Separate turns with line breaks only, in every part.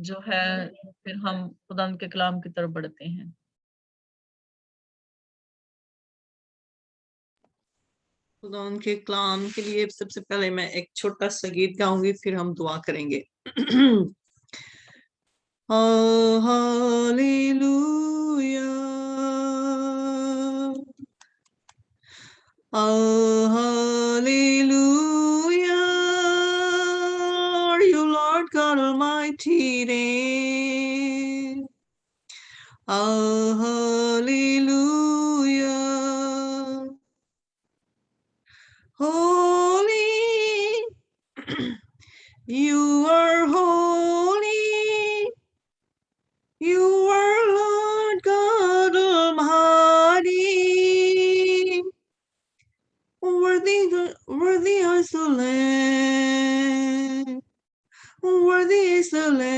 جو ہے پھر ہم خدا کے کلام کی طرف بڑھتے ہیں۔
خدا ان کے کلام کے لیے سب سے پہلے میں ایک چھوٹا سا گیت گاؤں گی، پھر ہم دعا کریں گے۔ Hallelujah hallelujah, are you Lord God Almighty reign. Hallelujah, holy, you are holy, you are Lord God Almighty. Worthy is the Lamb, worthy is the Lamb.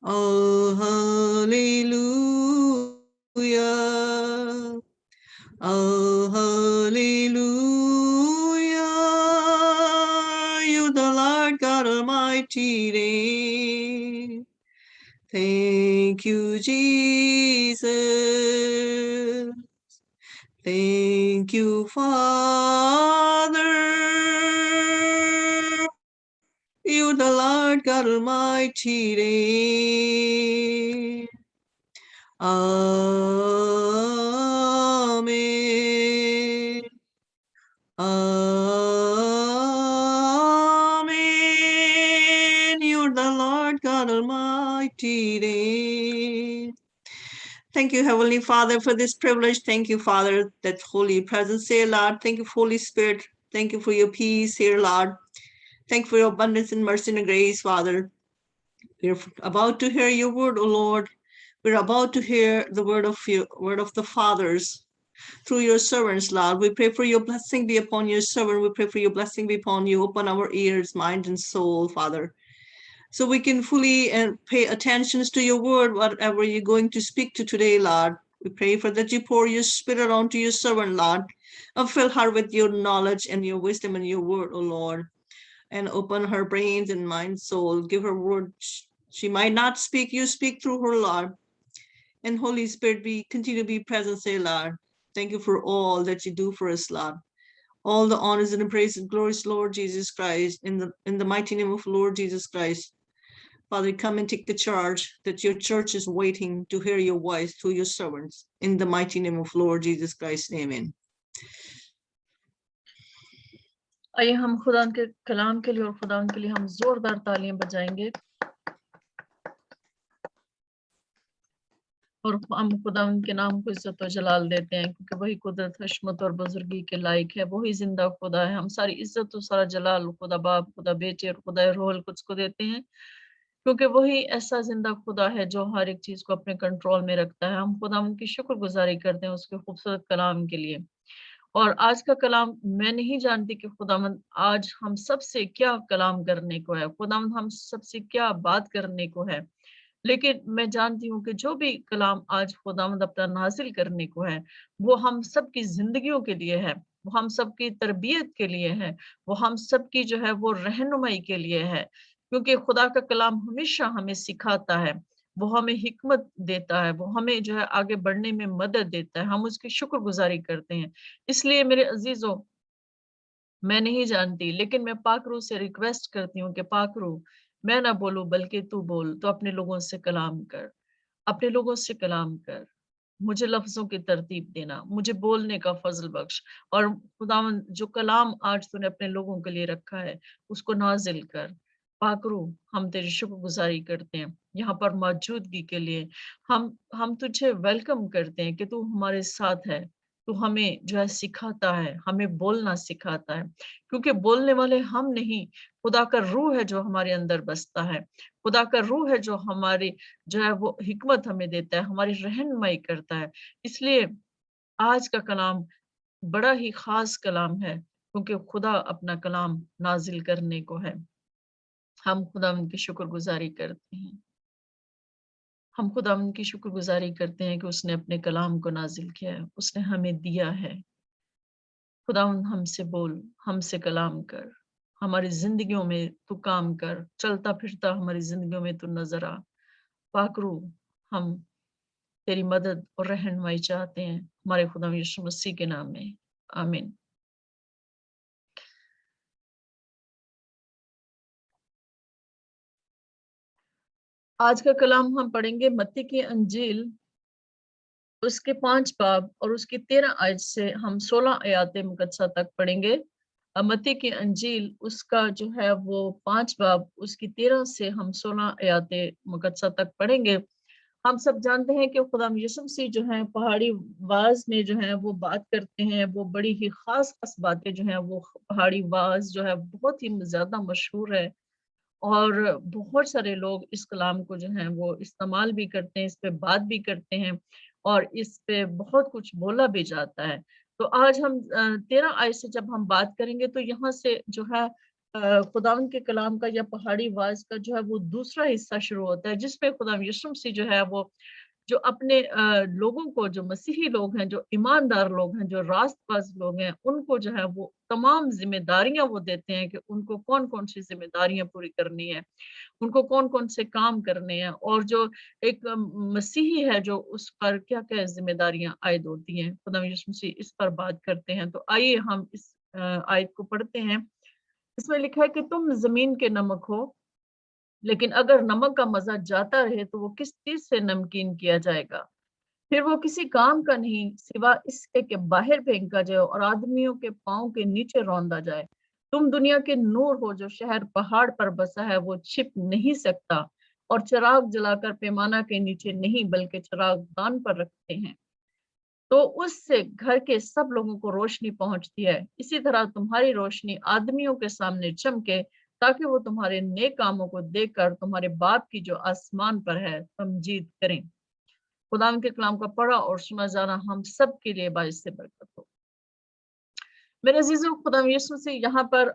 Oh, hallelujah. Oh, hallelujah. You the Lord God Almighty reign. Thank you, Jesus. Thank you, Father. You the Lord God Almighty reign. Amen. Amen. You're the Lord God Almighty reign. Thank you, Heavenly Father, for this privilege. Thank you, Father, that holy presence here, Lord. Thank you, Holy Spirit. Thank you for your peace here, Lord. Thank you for your abundance in mercy and grace, Father. We're about to hear your word, O Lord. We're about to hear the word of the fathers through your servants, Lord. We pray for your blessing be upon your servant. We pray for your blessing be upon you. Open our ears, mind, and soul, Father, so we can fully pay attention to your word, whatever you're going to speak to today, Lord. We pray for that you pour your spirit onto your servant, Lord, and fill her with your knowledge and your wisdom and your word, O Lord, and open her brains and mind, soul. Give her words. She might not speak, you speak through her, Lord. And Holy Spirit, we continue to be present, say, Lord. Thank you for all that you do for us, Lord. All the honors and praise and glories, Lord Jesus Christ, in the mighty name of Lord Jesus Christ. Father, come and take the charge that your church is waiting to hear your voice through your servants. In the mighty name of Lord Jesus Christ, amen.
آئیے ہم خدا کے کلام کے لیے اور خدا کے لیے ہم زوردار تالیاں بجائیں گے، اور ہم خدا کے نام کو عزت و جلال دیتے ہیں، کیونکہ وہی قدرت، حشمت اور بزرگی کے لائق ہے، وہی زندہ خدا ہے۔ ہم ساری عزت و سارا جلال خدا باپ، خدا بیٹے اور خدا روح القدس کو دیتے ہیں، کیونکہ وہی ایسا زندہ خدا ہے جو ہر ایک چیز کو اپنے کنٹرول میں رکھتا ہے۔ ہم خدا کی شکر گزاری کرتے ہیں اس کے خوبصورت کلام کے لیے۔ اور آج کا کلام میں نہیں جانتی کہ خداوند آج ہم سب سے کیا کلام کرنے کو ہے، خداوند ہم سب سے کیا بات کرنے کو ہے، لیکن میں جانتی ہوں کہ جو بھی کلام آج خداوند اپنا نازل کرنے کو ہے وہ ہم سب کی زندگیوں کے لیے ہے، وہ ہم سب کی تربیت کے لیے ہے، وہ ہم سب کی جو ہے وہ رہنمائی کے لیے ہے، کیونکہ خدا کا کلام ہمیشہ ہمیں سکھاتا ہے، وہ ہمیں حکمت دیتا ہے، وہ ہمیں جو ہے آگے بڑھنے میں مدد دیتا ہے۔ ہم اس کی شکر گزاری کرتے ہیں۔ اس لیے میرے عزیزوں، میں نہیں جانتی، لیکن میں پاک روح سے ریکویسٹ کرتی ہوں کہ پاک روح، میں نہ بولوں بلکہ تو بول، تو اپنے لوگوں سے کلام کر، اپنے لوگوں سے کلام کر، مجھے لفظوں کی ترتیب دینا، مجھے بولنے کا فضل بخش، اور خداوند جو کلام آج تو نے اپنے لوگوں کے لیے رکھا ہے اس کو نازل کر۔ پاک روح، ہم تیری شکر گزاری کرتے ہیں یہاں پر موجودگی کے لیے۔ ہم تجھے ویلکم کرتے ہیں کہ تو ہمارے ساتھ ہے، تو ہمیں جو ہے سکھاتا ہے، ہمیں بولنا سکھاتا ہے، کیونکہ بولنے والے ہم نہیں، خدا کا روح ہے جو ہمارے اندر بستا ہے، خدا کا روح ہے جو ہماری جو ہے وہ حکمت ہمیں دیتا ہے، ہماری رہنمائی کرتا ہے۔ اس لیے آج کا کلام بڑا ہی خاص کلام ہے، کیونکہ خدا اپنا کلام نازل کرنے کو ہے۔ ہم خدا ان کی شکر گزاری کرتے ہیں، ہم خدا ان کی شکر گزاری کرتے ہیں کہ اس نے اپنے کلام کو نازل کیا ہے، اس نے ہمیں دیا ہے۔ خدا ہم سے بول، ہم سے کلام کر، हमारी जिंदगियों में तू काम कर, चलता फिरता हमारी जिंदगियों में तू नजर आ। पाक रूह, हम तेरी मदद और रहनुमाई चाहते हैं हमारे खुदा यीशु मसीह के नाम में, आमीन। आज का कलाम हम पढ़ेंगे मत्ती की अंजील, उसके 5 बाब और उसकी 13 आयत से हम 16 आयाते मुकद्दसा तक पढ़ेंगे। मत्ती की अंजील उसका जो है वो 5 बाब उसकी 13 से हम 16 आयाते मुकद्दसा तक पढ़ेंगे। हम सब जानते हैं कि खुदा यीशु मसीह जो है पहाड़ी वाज में जो है वो बात करते हैं, वो बड़ी ही खास खास बातें जो है वो पहाड़ी वाज जो है बहुत ही ज्यादा मशहूर है और बहुत सारे लोग इस कलाम को जो है वो इस्तेमाल भी करते हैं, इस पे बात भी करते हैं और इस पे बहुत कुछ बोला भी जाता है। तो आज हम 13 आयत से जब हम बात करेंगे तो यहाँ से जो है खुदावन के कलाम का या पहाड़ी वाज का जो है वो दूसरा हिस्सा शुरू होता है, जिसमें खुदा यीशु मसीह जो है वो जो अपने लोगों को, जो मसीही लोग हैं, जो ईमानदार लोग हैं, जो रास्तबाज लोग हैं, उनको जो है वो तमाम जिम्मेदारियां वो देते हैं कि उनको कौन कौन सी जिम्मेदारियां पूरी करनी है, उनको कौन कौन से काम करने हैं और जो एक मसीही है जो उस पर क्या क्या जिम्मेदारियां आयद होती हैं। खुदा यीशु मसीह इस पर बात करते हैं। तो आइए हम इस आयत को पढ़ते हैं। इसमें लिखा है कि तुम जमीन के नमक हो, लेकिन अगर नमक का मजा जाता रहे तो वो किस चीज से नमकीन किया जाएगा? फिर वो किसी काम का नहीं सिवा इसके कि बाहर फेंका जाए और आदमियों के पांव के नीचे रौंदा जाए। तुम दुनिया के नूर हो। जो शहर पहाड़ पर बसा है वो छिप नहीं सकता, और चिराग जलाकर पैमाना के नीचे नहीं बल्कि चिराग दान पर रखते हैं, तो उससे घर के सब लोगों को रोशनी पहुंचती है। इसी तरह तुम्हारी रोशनी आदमियों के सामने चमके, ताकि वो तुम्हारे नेक कामों को देखकर तुम्हारे बाप की जो आसमान पर है तमजीद करें। खुदा के कलाम का पढ़ा और सुना जाना हम सब के लिए बाइस से बरकत हो। मेरे अजीजों, खुदा यीशु से यहाँ पर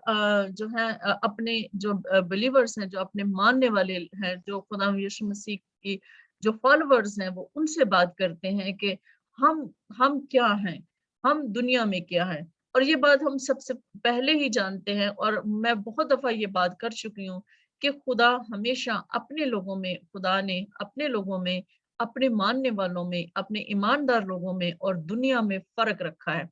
जो है अपने जो बिलीवर्स हैं, जो अपने मानने वाले हैं, जो खुदा यीशु मसीह की जो फॉलोअर्स हैं, वो उनसे बात करते हैं कि हम क्या हैं, हम दुनिया में क्या है। और ये बात हम सबसे पहले ही जानते हैं और मैं बहुत दफा ये बात कर चुकी हूँ कि खुदा हमेशा अपने लोगों में, खुदा ने अपने लोगों में, अपने मानने वालों में, अपने ईमानदार लोगों में और दुनिया में फर्क रखा है।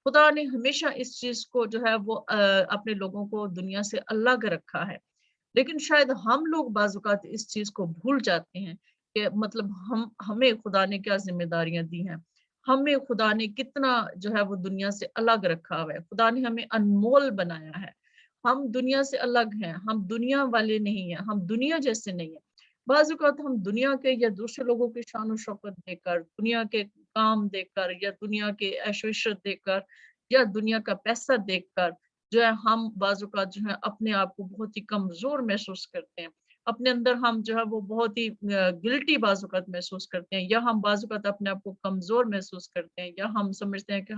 खुदा ने हमेशा इस चीज को जो है वो अपने लोगों को दुनिया से अलग रखा है। लेकिन शायद हम लोग बाजुकात इस चीज को भूल जाते हैं कि मतलब हमें खुदा ने क्या जिम्मेदारियां दी हैं, हमें खुदा ने कितना जो है वो दुनिया से अलग रखा हुआ है। खुदा ने हमें अनमोल बनाया है। हम दुनिया से अलग हैं, हम दुनिया वाले नहीं हैं, हम दुनिया जैसे नहीं है। बाजुकात हम दुनिया के या दूसरे लोगों की शान शौकत देखकर, दुनिया के काम देखकर या दुनिया के ऐशो इशरत देखकर या दुनिया का पैसा देखकर जो है हम बाजुकात जो है अपने आप को बहुत ही कमजोर महसूस करते हैं। अपने अंदर हम जो है वो बहुत ही गिल्टी बाजुकात महसूस करते हैं, या हम बाजुकात अपने आप को कमजोर महसूस करते हैं, या हम समझते हैं कि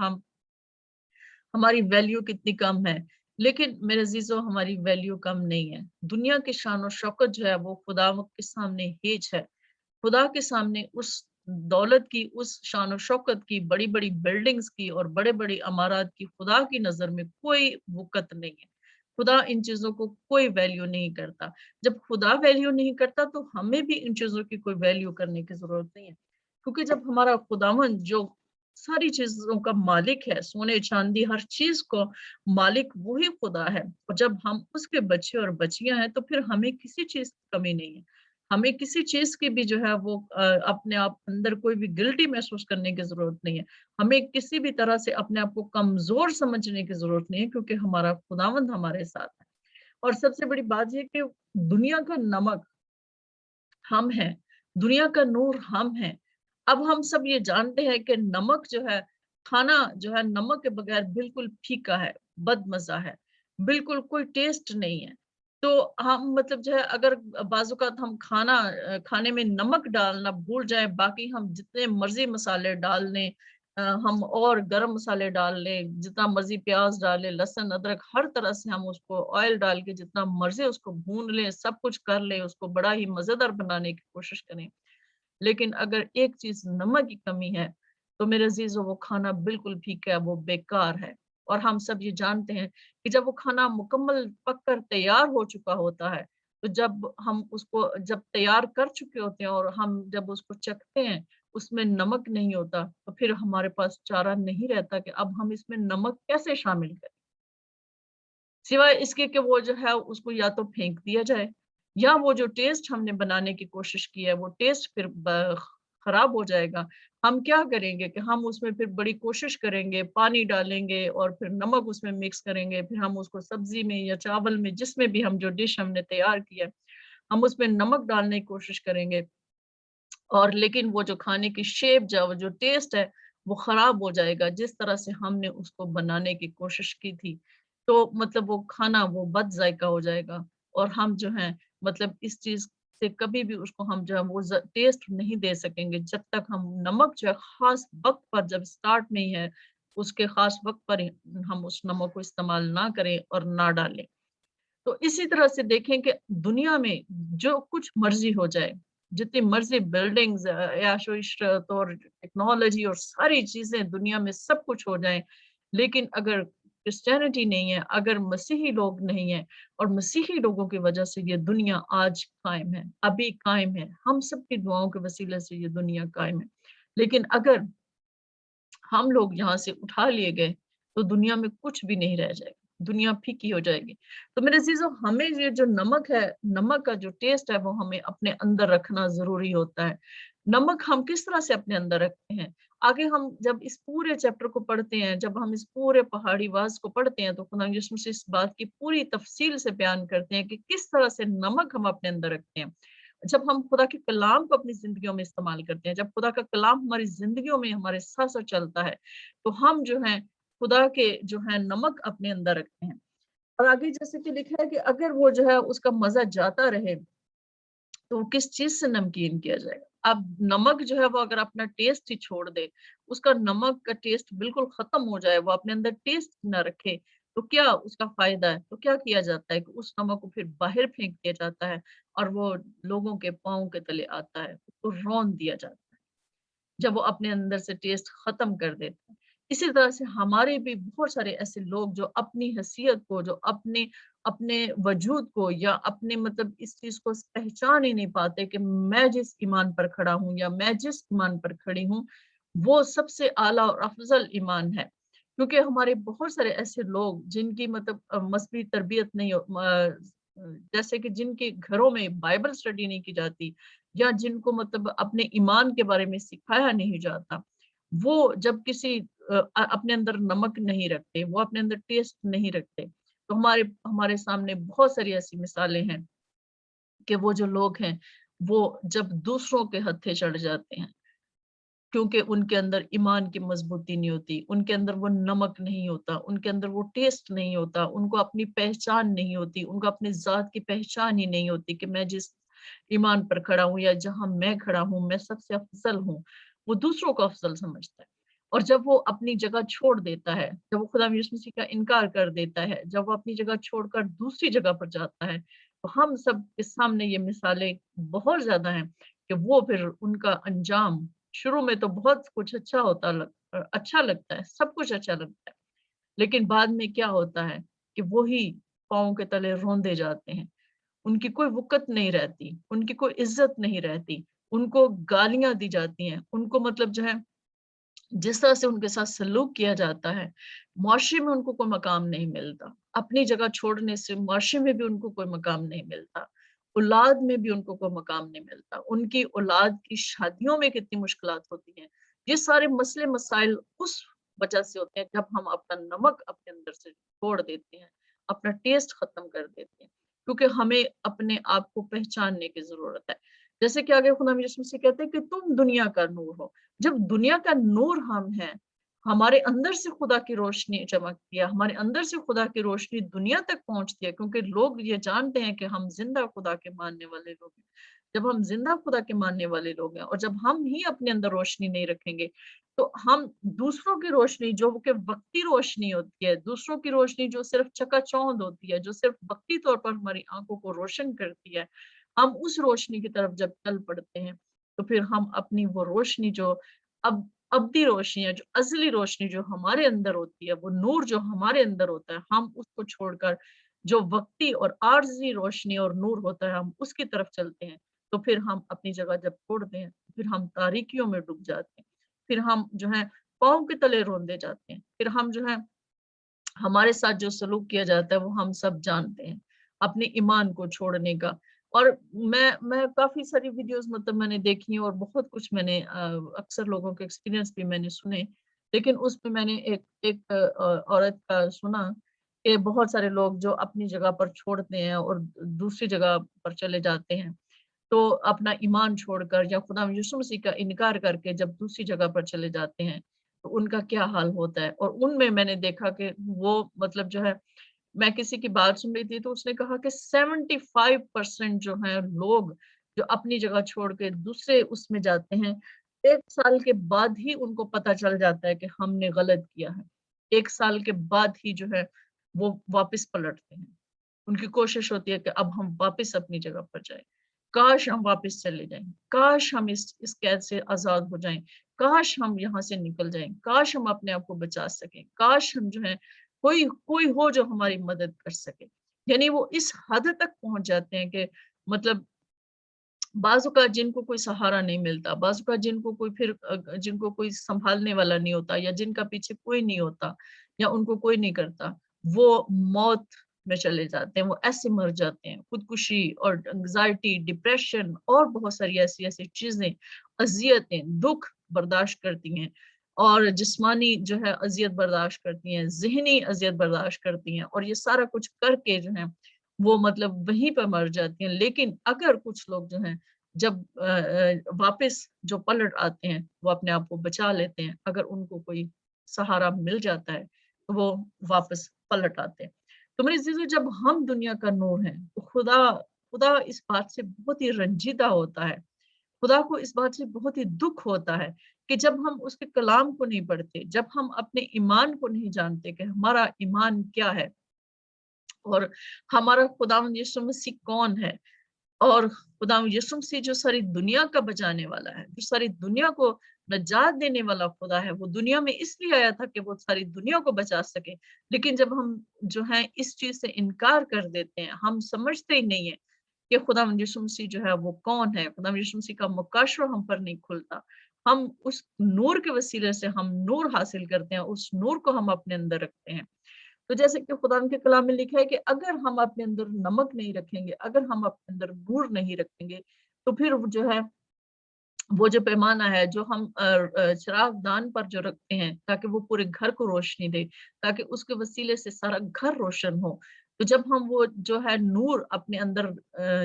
हमारी वैल्यू कितनी कम है। लेकिन मेरे अजीजों, हमारी वैल्यू कम नहीं है। दुनिया की शान और शौकत जो है वो खुदा के सामने हेज है। खुदा के सामने उस दौलत की, उस शान और शौकत की, बड़ी बड़ी बिल्डिंग्स की और बड़े बड़ी अमारात की खुदा की नजर में कोई वक़्त नहीं है। खुदा इन चीजों को कोई वैल्यू नहीं करता। जब खुदा वैल्यू नहीं करता तो हमें भी इन चीजों की कोई वैल्यू करने की जरूरत नहीं है। क्योंकि जब हमारा खुदावन जो सारी चीजों का मालिक है, सोने चांदी हर चीज को मालिक वही खुदा है, और जब हम उसके बच्चे और बच्चियां हैं तो फिर हमें किसी चीज की कमी नहीं है। हमें किसी चीज की भी जो है वो अपने आप अंदर कोई भी गिल्टी महसूस करने की जरूरत नहीं है। हमें किसी भी तरह से अपने आप को कमजोर समझने की जरूरत नहीं है, क्योंकि हमारा खुदावंद हमारे साथ है। और सबसे बड़ी बात यह कि दुनिया का नमक हम हैं, दुनिया का नूर हम हैं। अब हम सब ये जानते हैं कि नमक जो है, खाना जो है नमक के बगैर बिल्कुल फीका है, बदमजा है, बिल्कुल कोई टेस्ट नहीं है। तो हम मतलब जो है अगर बाजुकात हम खाने में नमक डालना भूल जाए, बाकी हम जितने मर्जी मसाले डाल लें, हम और गरम मसाले डाल लें, जितना मर्जी प्याज डाल लें, लहसुन अदरक हर तरह से हम उसको ऑयल डाल के जितना मर्जी उसको भून लें, सब कुछ कर लें, उसको बड़ा ही मजेदार बनाने की कोशिश करें। लेकिन अगर एक चीज नमक की कमी है तो मेरे अजीजों वो खाना बिल्कुल फीका है, वो बेकार है। اور ہم سب یہ جانتے ہیں کہ جب وہ کھانا مکمل پک کر تیار ہو چکا ہوتا ہے تو جب ہم اس کو جب تیار کر چکے ہوتے ہیں اور ہم جب اس کو چکھتے ہیں اس میں نمک نہیں ہوتا تو پھر ہمارے پاس چارہ نہیں رہتا کہ اب ہم اس میں نمک کیسے شامل کریں، سوائے اس کے کہ وہ جو ہے اس کو یا تو پھینک دیا جائے یا وہ جو ٹیسٹ ہم نے بنانے کی کوشش کی ہے وہ ٹیسٹ پھر خراب ہو جائے گا۔ ہم کیا کریں گے کہ ہم اس میں پھر بڑی کوشش کریں گے، پانی ڈالیں گے اور پھر نمک اس میں مکس کریں گے، پھر ہم اس کو سبزی میں یا چاول میں جس میں بھی ہم جو ڈش ہم نے تیار کیا ہم اس میں نمک ڈالنے کی کوشش کریں گے، اور لیکن وہ جو کھانے کی شیپ جو ٹیسٹ ہے وہ خراب ہو جائے گا جس طرح سے ہم نے اس کو بنانے کی کوشش کی تھی، تو مطلب وہ کھانا وہ بد ذائقہ ہو جائے گا، اور ہم جو ہیں مطلب اس چیز سے کبھی بھی اس کو ہم جو ہے وہ ٹیسٹ نہیں دے سکیں گے جب تک ہم نمک جو ہے خاص وقت پر جب سٹارٹ میں ہی ہے اس کے خاص وقت پر ہم اس نمک کو استعمال نہ کریں اور نہ ڈالیں۔ تو اسی طرح سے دیکھیں کہ دنیا میں جو کچھ مرضی ہو جائے، جتنی مرضی بلڈنگز، عیش و عشرت اور ٹیکنالوجی اور ساری چیزیں دنیا میں سب کچھ ہو جائیں، لیکن اگر کرسچینٹی نہیں ہے، اگر مسیحی لوگ نہیں ہیں اور مسیحی لوگوں کی وجہ سے یہ دنیا آج قائم ہے، ابھی قائم ہے، ہم سب کی دعاؤں کے وسیلے سے یہ دنیا قائم ہے، لیکن اگر ہم لوگ یہاں سے اٹھا لیے گئے تو دنیا میں کچھ بھی نہیں رہ جائے گا، دنیا پھیکی ہو جائے گی۔ تو میرے عزیزو ہمیں یہ جو نمک ہے، نمک کا جو ٹیسٹ ہے وہ ہمیں اپنے اندر رکھنا ضروری ہوتا ہے۔ نمک ہم کس طرح سے اپنے اندر رکھتے ہیں؟ آگے ہم جب اس پورے چیپٹر کو پڑھتے ہیں، جب ہم اس پورے پہاڑی واز کو پڑھتے ہیں تو خدا یسوع مسیح اس بات کی پوری تفصیل سے بیان کرتے ہیں کہ کس طرح سے نمک ہم اپنے اندر رکھتے ہیں۔ جب ہم خدا کے کلام کو اپنی زندگیوں میں استعمال کرتے ہیں، جب خدا کا کلام ہماری زندگیوں میں ہمارے ساتھ ساتھ چلتا ہے تو ہم جو ہیں خدا کے جو ہے نمک اپنے اندر رکھتے ہیں۔ اور آگے جیسے کہ لکھا ہے کہ اگر وہ جو ہے اس کا مزہ جاتا رہے تو وہ کس چیز سے نمکین کیا جائے گا؟ اب نمک جو ہے وہ اگر اپنا ٹیسٹ ہی چھوڑ دے، اس کا نمک کا ٹیسٹ بالکل ختم ہو جائے، وہ اپنے اندر ٹیسٹ نہ رکھے تو کیا اس کا فائدہ ہے؟ تو کیا کیا جاتا ہے کہ اس نمک کو پھر باہر پھینک دیا جاتا ہے اور وہ لوگوں کے پاؤں کے تلے آتا ہے، اس کو رون دیا جاتا ہے جب وہ اپنے اندر سے ٹیسٹ ختم کر دیتے ہیں۔ اسی طرح سے ہمارے بھی بہت سارے ایسے لوگ جو اپنی حیثیت کو، جو اپنے اپنے وجود کو یا اپنے مطلب اس چیز کو پہچان ہی نہیں پاتے کہ میں جس ایمان پر کھڑا ہوں یا میں جس ایمان پر کھڑی ہوں وہ سب سے اعلیٰ اور افضل ایمان ہے، کیونکہ ہمارے بہت سارے ایسے لوگ جن کی مطلب مذہبی تربیت نہیں جیسے کہ جن کے گھروں میں بائبل اسٹڈی نہیں کی جاتی یا جن کو مطلب اپنے ایمان کے بارے میں سکھایا نہیں جاتا، وہ جب کسی اپنے اندر نمک نہیں رکھتے، وہ اپنے اندر ٹیسٹ نہیں رکھتے، تو ہمارے سامنے بہت ساری ایسی مثالیں ہیں کہ وہ جو لوگ ہیں وہ جب دوسروں کے ہتھے چڑھ جاتے ہیں کیونکہ ان کے اندر ایمان کی مضبوطی نہیں ہوتی، ان کے اندر وہ نمک نہیں ہوتا، ان کے اندر وہ ٹیسٹ نہیں ہوتا، ان کو اپنی پہچان نہیں ہوتی، ان کو اپنی ذات کی پہچان ہی نہیں ہوتی کہ میں جس ایمان پر کھڑا ہوں یا جہاں میں کھڑا ہوں میں سب سے افضل ہوں، وہ دوسروں کو افضل سمجھتا ہے۔ اور جب وہ اپنی جگہ چھوڑ دیتا ہے، جب وہ خدا یسوع مسیح کا انکار کر دیتا ہے، جب وہ اپنی جگہ چھوڑ کر دوسری جگہ پر جاتا ہے تو ہم سب کے سامنے یہ مثالیں بہت زیادہ ہیں کہ وہ پھر ان کا انجام شروع میں تو بہت کچھ اچھا لگتا ہے، سب کچھ اچھا لگتا ہے، لیکن بعد میں کیا ہوتا ہے کہ وہی پاؤں کے تلے روندے جاتے ہیں، ان کی کوئی وقت نہیں رہتی، ان کی کوئی عزت نہیں رہتی، ان کو گالیاں دی جاتی ہیں، ان کو مطلب جو ہے جس طرح سے ان کے ساتھ سلوک کیا جاتا ہے معاشرے میں ان کو کوئی مقام نہیں ملتا، اپنی جگہ چھوڑنے سے معاشرے میں بھی ان کو کوئی مقام نہیں ملتا، اولاد میں بھی ان کو کوئی مقام نہیں ملتا، ان کی اولاد کی شادیوں میں کتنی مشکلات ہوتی ہیں، یہ سارے مسئلے مسائل اس وجہ سے ہوتے ہیں جب ہم اپنا نمک اپنے اندر سے چھوڑ دیتے ہیں، اپنا ٹیسٹ ختم کر دیتے ہیں، کیونکہ ہمیں اپنے آپ کو پہچاننے کی ضرورت ہے۔ جیسے کہ آگے خدا یسوع مسیح کہتے ہیں کہ تم دنیا کا نور ہو، جب دنیا کا نور ہم ہیں، ہمارے اندر سے خدا کی روشنی چمکتی ہے، ہمارے اندر سے خدا کی روشنی دنیا تک پہنچتی ہے، کیونکہ لوگ یہ جانتے ہیں کہ ہم زندہ خدا کے ماننے والے لوگ ہیں۔ جب ہم زندہ خدا کے ماننے والے لوگ ہیں اور جب ہم ہی اپنے اندر روشنی نہیں رکھیں گے تو ہم دوسروں کی روشنی جو کہ وقتی روشنی ہوتی ہے، دوسروں کی روشنی جو صرف چکا چوند ہوتی ہے، جو صرف وقتی طور پر ہماری آنکھوں کو روشن کرتی ہے، ہم اس روشنی کی طرف جب چل پڑتے ہیں تو پھر ہم اپنی وہ روشنی جو اب ابدی روشنی ہے, جو ازلی روشنی جو ہمارے اندر ہوتی ہے, وہ نور جو ہمارے اندر ہوتا ہے, ہم اس کو چھوڑ کر جو وقتی اور عارضی روشنی اور نور ہوتا ہے ہم اس کی طرف چلتے ہیں, تو پھر ہم اپنی جگہ جب چھوڑتے ہیں پھر ہم تاریکیوں میں ڈوب جاتے ہیں, پھر ہم جو ہے پاؤں کے تلے روندے جاتے ہیں, پھر ہم جو ہے ہمارے ساتھ جو سلوک کیا جاتا ہے وہ ہم سب جانتے ہیں, اپنے ایمان کو چھوڑنے کا. اور میں کافی ساری ویڈیوز مطلب میں نے دیکھی اور بہت کچھ میں نے اکثر لوگوں کے ایکسپیرینس بھی میں نے سنے, لیکن اس میں میں نے ایک عورت کا سنا کہ بہت سارے لوگ جو اپنی جگہ پر چھوڑتے ہیں اور دوسری جگہ پر چلے جاتے ہیں, تو اپنا ایمان چھوڑ کر یا خدا یسوع مسیح کا انکار کر کے جب دوسری جگہ پر چلے جاتے ہیں تو ان کا کیا حال ہوتا ہے. اور ان میں نے دیکھا کہ وہ مطلب جو ہے, میں کسی کی بات سن رہی تھی تو اس نے کہا کہ 75% جو ہیں لوگ جو اپنی جگہ چھوڑ کے دوسرے اس میں جاتے ہیں, 1 سال کے بعد ہی ان کو پتہ چل جاتا ہے کہ ہم نے غلط کیا ہے. 1 سال کے بعد ہی جو ہے وہ واپس پلٹتے ہیں. ان کی کوشش ہوتی ہے کہ اب ہم واپس اپنی جگہ پر جائیں, کاش ہم واپس چلے جائیں, کاش ہم اس قید سے آزاد ہو جائیں, کاش ہم یہاں سے نکل جائیں, کاش ہم اپنے آپ کو بچا سکیں, کاش ہم جو ہے کوئی ہو جو ہماری مدد کر سکے. یعنی وہ اس حد تک پہنچ جاتے ہیں کہ مطلب بعض اوقات جن کو کوئی سہارا نہیں ملتا, بعض اوقات جن کو کوئی سنبھالنے والا نہیں ہوتا, یا جن کا پیچھے کوئی نہیں ہوتا, یا ان کو کوئی نہیں کرتا, وہ موت میں چلے جاتے ہیں, وہ ایسے مر جاتے ہیں. خودکشی اور انگزائٹی, ڈپریشن اور بہت ساری ایسی چیزیں, اذیتیں, دکھ برداشت کرتی ہیں, اور جسمانی جو ہے اذیت برداشت کرتی ہیں, ذہنی اذیت برداشت کرتی ہیں, اور یہ سارا کچھ کر کے جو ہے وہ مطلب وہیں پہ مر جاتی ہیں. لیکن اگر کچھ لوگ جو ہیں جب واپس جو پلٹ آتے ہیں وہ اپنے آپ کو بچا لیتے ہیں, اگر ان کو کوئی سہارا مل جاتا ہے تو وہ واپس پلٹ آتے ہیں. تو میرے عزیزو, جب ہم دنیا کا نور ہیں تو خدا اس بات سے بہت ہی رنجیدہ ہوتا ہے, خدا کو اس بات سے بہت ہی دکھ ہوتا ہے کہ جب ہم اس کے کلام کو نہیں پڑھتے, جب ہم اپنے ایمان کو نہیں جانتے کہ ہمارا ایمان کیا ہے, اور ہمارا خداوند یسوع مسیح کون ہے, اور خداوند یسوع مسیح جو ساری دنیا کا بچانے والا ہے, جو ساری دنیا کو نجات دینے والا خدا ہے, وہ دنیا میں اس لیے آیا تھا کہ وہ ساری دنیا کو بچا سکے. لیکن جب ہم جو ہیں اس چیز سے انکار کر دیتے ہیں, ہم سمجھتے ہی نہیں ہیں کہ خداوند یسوع مسیح جو ہے وہ کون ہے, خداوند یسوع مسیح کا مکاشفہ ہم پر نہیں کھلتا, ہم اس نور کے وسیلے سے ہم نور حاصل کرتے ہیں, اس نور کو ہم اپنے اندر رکھتے ہیں. تو جیسے کہ خدا کے کلام میں لکھا ہے کہ اگر ہم اپنے اندر نمک نہیں رکھیں گے, اگر ہم اپنے اندر نور نہیں رکھیں گے, تو پھر جو ہے وہ جو پیمانہ ہے جو ہم چراغ دان پر جو رکھتے ہیں تاکہ وہ پورے گھر کو روشنی دے, تاکہ اس کے وسیلے سے سارا گھر روشن ہو, تو جب ہم وہ جو ہے نور اپنے اندر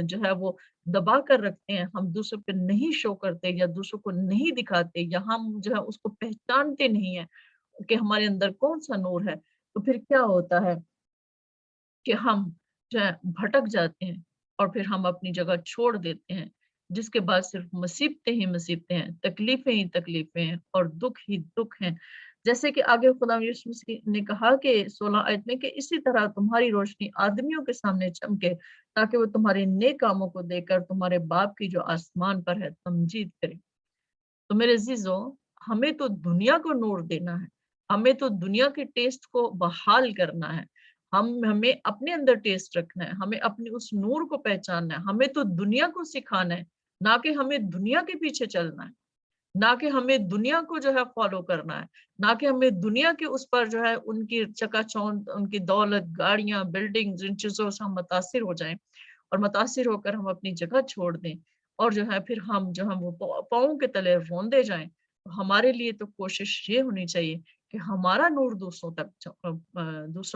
جو ہے وہ دبا کر رکھتے ہیں, ہم دوسروں پہ نہیں شو کرتے یا دوسروں کو نہیں دکھاتے, یا ہم جو ہے اس کو پہچانتے نہیں ہیں کہ ہمارے اندر کون سا نور ہے, تو پھر کیا ہوتا ہے کہ ہم جو ہے بھٹک جاتے ہیں, اور پھر ہم اپنی جگہ چھوڑ دیتے ہیں, جس کے بعد صرف مصیبتیں ہی مصیبتیں ہیں, تکلیفیں ہی تکلیفیں ہیں, اور دکھ ہی دکھ ہیں. جیسے کہ آگے خدا یسوع مسیح نے کہا کہ 16 آیت میں کہ اسی طرح تمہاری روشنی آدمیوں کے سامنے چمکے, تاکہ وہ تمہارے نیک کاموں کو دیکھ کر تمہارے باپ کی جو آسمان پر ہے تمجید کرے. تو میرے عزیزو, ہمیں تو دنیا کو نور دینا ہے, ہمیں تو دنیا کے ٹیسٹ کو بحال کرنا ہے, ہمیں اپنے اندر ٹیسٹ رکھنا ہے, ہمیں اپنے اس نور کو پہچاننا ہے, ہمیں تو دنیا کو سکھانا ہے, نہ کہ ہمیں دنیا کے پیچھے چلنا ہے, نہ کہ ہمیں دنیا کو جو ہے فالو کرنا ہے, نہ کہ ہمیں دنیا کے اس پر جو ہے ان کی چکا چوند, ان کی دولت, گاڑیاں, بلڈنگز, ان چیزوں سے ہم متاثر ہو جائیں, اور متاثر ہو کر ہم اپنی جگہ چھوڑ دیں, اور جو ہے پھر ہم جو ہم وہ پاؤں کے تلے روندے جائیں. تو ہمارے لیے تو کوشش یہ ہونی چاہیے کہ ہمارا نور دوسروں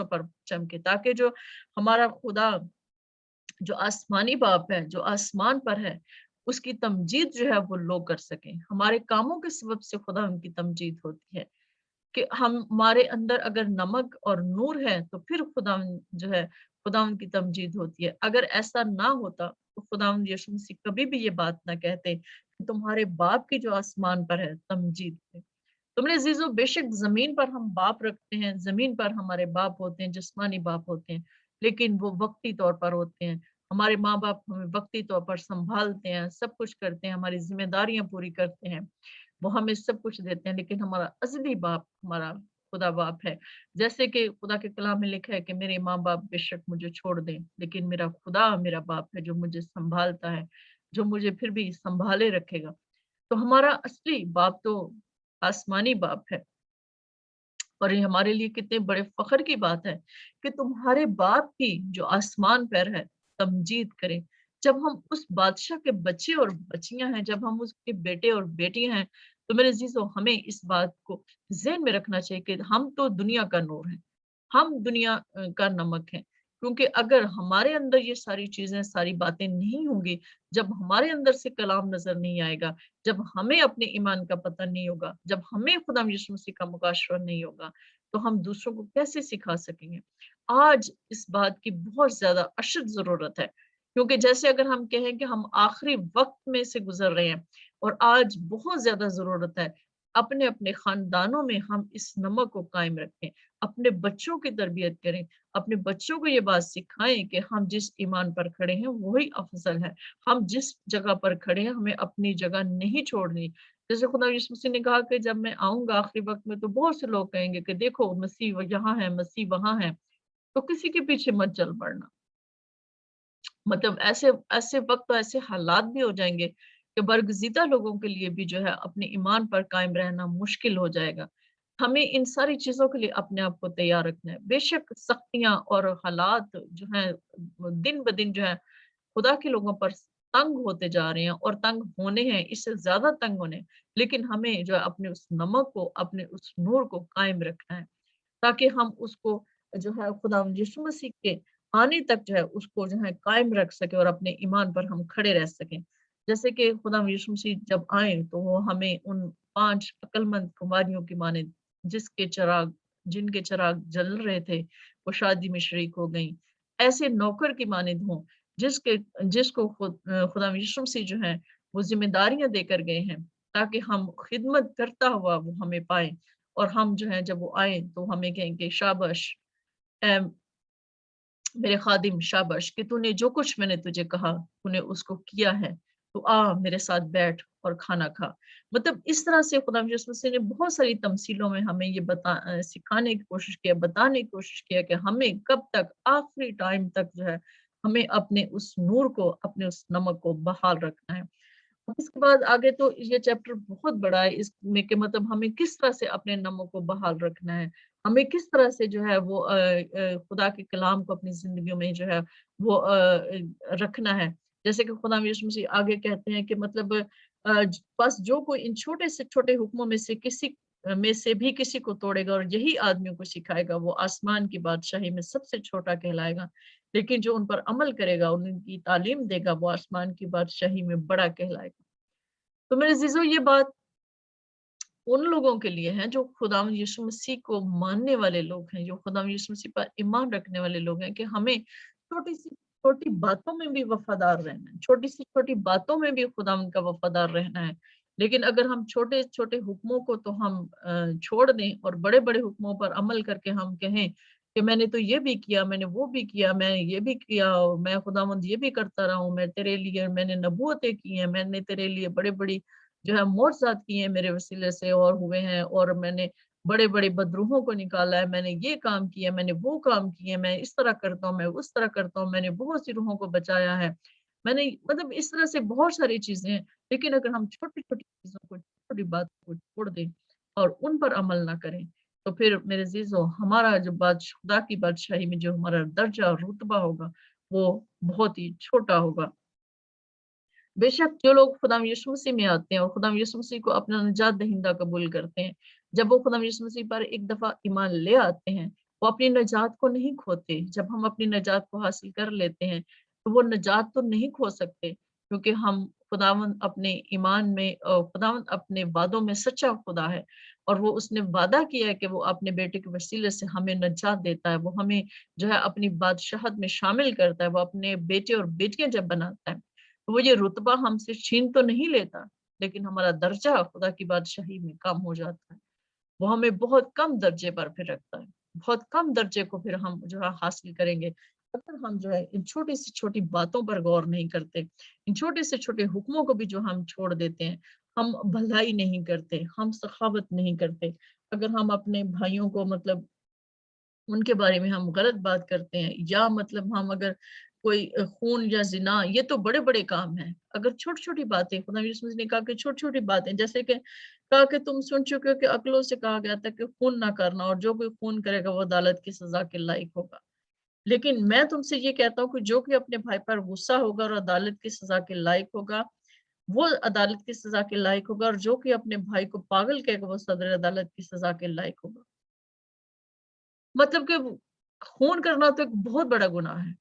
پر چمکے, تاکہ جو ہمارا خدا جو آسمانی باپ ہے, جو آسمان پر ہے, اس کی تمجید جو ہے وہ لوگ کر سکیں. ہمارے کاموں کے سبب سے خدا ان کی تمجید ہوتی ہے, کہ ہمارے اندر اگر نمک اور نور ہے تو پھر خدا جو ہے خدا ان کی تمجید ہوتی ہے. اگر ایسا نہ ہوتا تو خدا یسوع مسیح کبھی بھی یہ بات نہ کہتے کہ تمہارے باپ کی جو آسمان پر ہے تمجید ہے. تمہارے عزیزو, بے شک زمین پر ہم باپ رکھتے ہیں, زمین پر ہمارے باپ ہوتے ہیں, جسمانی باپ ہوتے ہیں, لیکن وہ وقتی طور پر ہوتے ہیں. ہمارے ماں باپ ہمیں وقتی طور پر سنبھالتے ہیں, سب کچھ کرتے ہیں, ہماری ذمہ داریاں پوری کرتے ہیں, وہ हमें सब कुछ देते हैं, लेकिन हमारा असली बाप हमारा खुदा बाप है। जैसे कि खुदा के कलाम में लिखा है कि मेरे माँ-बाप बेशक मुझे छोड़ दें, लेकिन मेरा खुदा मेरा बाप है जो मुझे सँभालता है, जो मुझे फिर भी सँभाले रखेगा। तो हमारा असली बाप तो आसमानी बाप है। और ये हमारे लिए कितने बड़े फ़ख्र की बात है कि तुम्हारे बाप की जो आसमान पर है, तमजीद करें। जब हम उस बादशाह के बच्चे और बच्चियाँ हैं, जब हम उसके बेटे और बेटियाँ हैं, तो मेरे अज़ीज़ों हमें इस बात को ज़हन में रखना चाहिए कि हम तो दुनिया का नूर हैं, हम दुनिया का नमक हैं। क्योंकि अगर हमारे अंदर ये सारी चीज़ें, सारी बातें नहीं होंगी, जब हमारे अंदर से कलाम नज़र नहीं आएगा, जब हमें अपने ईमान का पता नहीं होगा, जब हमें खुदा यीशु मसीह का मुकाशरा नहीं होगा, तो हम दूसरों को कैसे सिखा सकेंगे? आज इस बात की बहुत ज़्यादा अशद ज़रूरत है, क्योंकि जैसे अगर हम कहें कि हम आखिरी वक़्त में से गुज़र रहे हैं और आज बहुत ज़्यादा ज़रूरत है, अपने-अपने ख़ानदानों में हम इस नमक को कायम रखें, अपने बच्चों की तरबियत करें, अपने बच्चों को ये बात सिखाएँ कि हम जिस ईमान पर खड़े हैं, वही अफ़ज़ल है। हम जिस जगह पर खड़े हैं, हमें अपनी जगह नहीं छोड़नी। जैसे खुदा यीशु मसीह ने कहा कि जब मैं आऊँगा आखिरी वक़्त में, तो बहुत से लोग कहेंगे कि देखो मसीह यहाँ है, मसीह वहाँ है, तो किसी के पीछे मत चल पड़ना। मतलब ऐसे ऐसे वक़्त, ऐसे हालात भी हो जाएँगे कि बरगज़ीदा लोगों के लिए भी जो है अपने ईमान पर कायम रहना मुश्किल हो जाएगा। हमें इन सारी चीज़ों के लिए अपने आप को तैयार रखना है। बेशक सख्तियाँ और हालात जो हैं दिन-ब-दिन जो है खुदा के लोगों पर तंग होते जा रहे हैं और तंग होने हैं, इससे ज़्यादा तंग होने हैं। लेकिन हमें जो है अपने उस नमक को, अपने उस नूर को कायम रखना है, ताकि हम उसको जो है खुदावंद यीशु मसीह के आने तक जो है उसको जो है कायम रख सकें और अपने ईमान पर हम खड़े रह सकें। जैसे कि खुदावंद यीशु मसीह जब आए तो वो हमें उन 5 अक्लमंद कुँवारियों की मानिंद जिनके चिराग जल रहे थे, वो शादी में शरीक हो गईं। ऐसे नौकर की मानिंद हों जिसके जिसको खुदा यीशु मसीह जो है वो ज़िम्मेदारियाँ देकर गए हैं, ताकि हम खिदमत करता हुआ वो हमें पाएँ और हम जो है जब वो आएँ तो हमें कहेंगे शाबाश ए मेरे खादिम शाबाश कि तूने जो कुछ मैंने तुझे कहा, तूने उसको किया है। तो आ मेरे साथ बैठ और खाना खा। मतलब इस तरह से खुदा यीशु मसीह ने बहुत सारी तमसीलों में हमें ये सिखाने की कोशिश किया, बताने की कोशिश किया कि हमें कब तक आखिरी टाइम तक जो है, हमें अपने उस नूर को, अपने उस नमक को बहाल रखना है। अब इसके बाद आगे तो ये चैप्टर बहुत बड़ा है, इसमें के मतलब हमें किस तरह से अपने नमक को बहाल रखना है, हमें किस तरह से जो है वो खुदा के कलाम को अपनी ज़िंदगियों में जो है वो रखना है। जैसे कि खुदा यीशु मसीह आगे कहते हैं कि मतलब बस जो कोई इन छोटे से छोटे हुक्मों में से किसी में से भी किसी को तोड़ेगा और यही आदमियों को सिखाएगा, वो आसमान की बादशाही में सबसे छोटा कहलाएगा। लेकिन जो उन पर अमल करेगा, उनकी तालीम देगा, वो आसमान की बादशाही में बड़ा कहलाएगा। तो मेरे अज़ीज़ों ये बात उन लोगों के लिए है जो खुदावंद यीशु मसीह को मानने वाले लोग हैं, जो खुदावंद यीशु मसीह पर ईमान रखने वाले लोग हैं कि हमें छोटी-सी छोटी बातों में भी वफ़ादार रहना है, छोटी-सी छोटी बातों में भी खुदावंद का वफ़ादार रहना है। लेकिन अगर हम छोटे-छोटे हुक्मों को तो हम छोड़ दें और बड़े-बड़े हुक्मों पर अमल करके हम कहें कि मैंने तो ये भी किया, मैंने वो भी किया, मैंने ये भी किया, और मैं खुदावंद ये भी करता रहा हूँ, मैं तेरे लिए मैंने नबूवतें की हैं, मैंने तेरे लिए बड़ी-बड़ी जो है मोर्जात किए हैं मेरे वसीले से और हुए हैं और मैंने बड़े-बड़े बदरूहों को निकाला है, मैंने ये काम किया, मैंने वो काम किए, मैं इस तरह करता हूँ, मैं उस तरह करता हूँ, मैंने बहुत सी रूहों को बचाया है। मैंने मतलब इस तरह से बहुत सारी चीज़ें हैं, लेकिन अगर हम छोटी-छोटी चीज़ों को, छोटी बातों को छोड़ दें और उन पर अमल ना करें, तो फिर मेरे अज़ीज़ों हमारा जो खुदा की बादशाही में जो हमारा दर्जा और रुतबा होगा, वो बहुत ही छोटा होगा। बेशक जो लोग खुदाम यीशु मसीह में आते हैं और खुदाम यीशु मसीह को अपना निजात दहिंदा कबूल करते हैं, जब वो खुदाम यीशु मसीह पर एक दफ़ा ईमान ले आते हैं, वो अपनी निजात को नहीं खोते। जब हम अपनी निजात को हासिल कर लेते हैं, तो वो निजात तो नहीं खो सकते, क्योंकि हम खुदावंद अपने ईमान में खुदावंद अपने वादों में सच्चा खुदा है और वो उसने वादा किया है कि वो अपने बेटे के वसीले से हमें निजात देता है। वो हमें जो है अपनी बादशाहत में शामिल करता है, वो अपने बेटे और बेटियाँ जब बनाता है, तो वो ये रुतबा हमसे छीन तो नहीं लेता, लेकिन हमारा दर्जा खुदा की बादशाही में कम हो जाता है। वो हमें बहुत कम दर्जे पर फिर रखता है। बहुत कम दर्जे को फिर हम जो है हासिल करेंगे, अगर हम जो है इन छोटी से छोटी बातों पर गौर नहीं करते, इन छोटे से छोटे हुक्मों को भी जो हम छोड़ देते हैं, हम भलाई नहीं करते, हम सखावत नहीं करते। अगर हम अपने भाइयों को मतलब उनके बारे में हम गलत बात करते हैं, या मतलब हम अगर कोई खून या ज़िना, ये तो बड़े-बड़े काम हैं। अगर छोटी-छोटी बातें, खुदा यीशु मसीह ने कहा कि छोटी-छोटी बातें, जैसे कि कहा कि तुम सुन चुके हो कि अक्लों से कहा गया था कि खून ना करना, और जो कोई खून करेगा वो अदालत की सज़ा के लायक होगा। लेकिन मैं तुमसे ये कहता हूँ कि जो कोई अपने भाई पर गुस्सा होगा और अदालत की सज़ा के लायक होगा, वो अदालत की सज़ा के लायक होगा, और जो कोई अपने भाई को पागल कहेगा, वो सदर अदालत की सज़ा के लायक होगा। मतलब कि खून करना तो एक बहुत बड़ा गुनाह है।